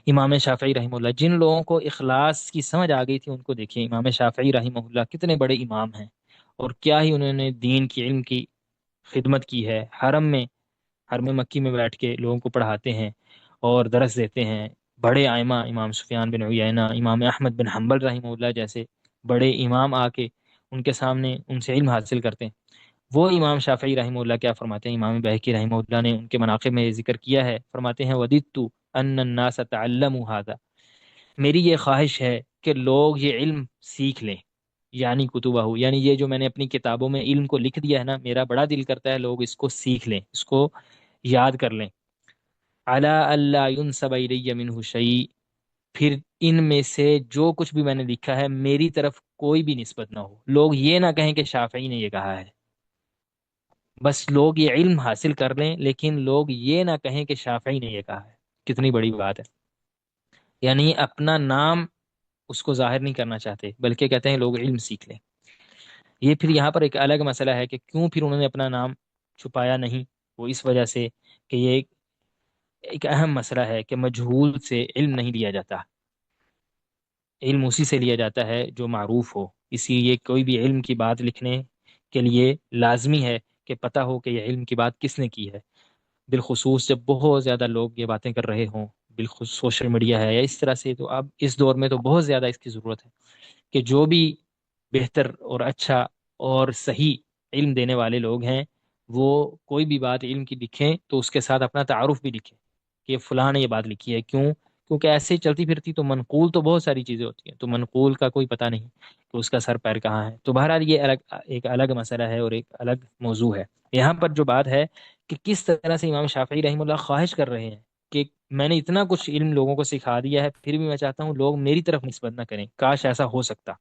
امام شافعی رحمہ اللہ، جن لوگوں کو اخلاص کی سمجھ آ گئی تھی ان کو دیکھیں، امام شافعی رحمہ اللہ کتنے بڑے امام ہیں، اور کیا ہی انہوں نے دین کی، علم کی خدمت کی ہے۔ حرم مکی میں بیٹھ کے لوگوں کو پڑھاتے ہیں اور درس دیتے ہیں۔ بڑے ائمہ، امام سفیان بن عیینہ، امام احمد بن حنبل رحمہ اللہ جیسے بڑے امام آ کے ان کے سامنے ان سے علم حاصل کرتے ہیں۔ وہ امام شافعی رحمہ اللہ کیا فرماتے ہیں، امام بہقی رحمہ اللہ نے ان کے مناقب میں یہ ذکر کیا ہے، فرماتے ہیں وددت ان الناس تعلموا هذا، میری یہ خواہش ہے کہ لوگ یہ علم سیکھ لیں، یعنی کتبہ، یعنی یہ جو میں نے اپنی کتابوں میں علم کو لکھ دیا ہے نا، میرا بڑا دل کرتا ہے لوگ اس کو سیکھ لیں، اس کو یاد کر لیں۔ علی اللہ ینسب الی منہ شیء، پھر ان میں سے جو کچھ بھی میں نے لکھا ہے میری طرف کوئی بھی نسبت نہ ہو، لوگ یہ نہ کہیں کہ شافعی نے یہ کہا ہے، بس لوگ یہ علم حاصل کر لیں لیکن لوگ یہ نہ کہیں کہ شافعی نے یہ کہا ہے۔ کتنی بڑی بات ہے، یعنی اپنا نام اس کو ظاہر نہیں کرنا چاہتے بلکہ کہتے ہیں لوگ علم سیکھ لیں۔ یہ پھر یہاں پر ایک الگ مسئلہ ہے کہ کیوں پھر انہوں نے اپنا نام چھپایا نہیں، وہ اس وجہ سے کہ یہ ایک اہم مسئلہ ہے کہ مجہول سے علم نہیں لیا جاتا، علم اسی سے لیا جاتا ہے جو معروف ہو، اسی لیے کوئی بھی علم کی بات لکھنے کے لیے لازمی ہے کہ پتہ ہو کہ یہ علم کی بات کس نے کی ہے، بالخصوص جب بہت زیادہ لوگ یہ باتیں کر رہے ہوں، بالخصوص سوشل میڈیا ہے یا اس طرح سے، تو اب اس دور میں تو بہت زیادہ اس کی ضرورت ہے کہ جو بھی بہتر اور اچھا اور صحیح علم دینے والے لوگ ہیں وہ کوئی بھی بات علم کی لکھیں تو اس کے ساتھ اپنا تعارف بھی لکھیں کہ فلاں نے یہ بات لکھی ہے، کیوں؟ کیونکہ ایسے ہی چلتی پھرتی تو منقول تو بہت ساری چیزیں ہوتی ہیں، تو منقول کا کوئی پتہ نہیں کہ اس کا سر پیر کہاں ہے۔ تو بہرحال یہ ایک الگ مسئلہ ہے اور ایک الگ موضوع ہے۔ یہاں پر جو بات ہے کہ کس طرح سے امام شافعی رحمہ اللہ خواہش کر رہے ہیں کہ میں نے اتنا کچھ علم لوگوں کو سکھا دیا ہے، پھر بھی میں چاہتا ہوں لوگ میری طرف نسبت نہ کریں، کاش ایسا ہو سکتا۔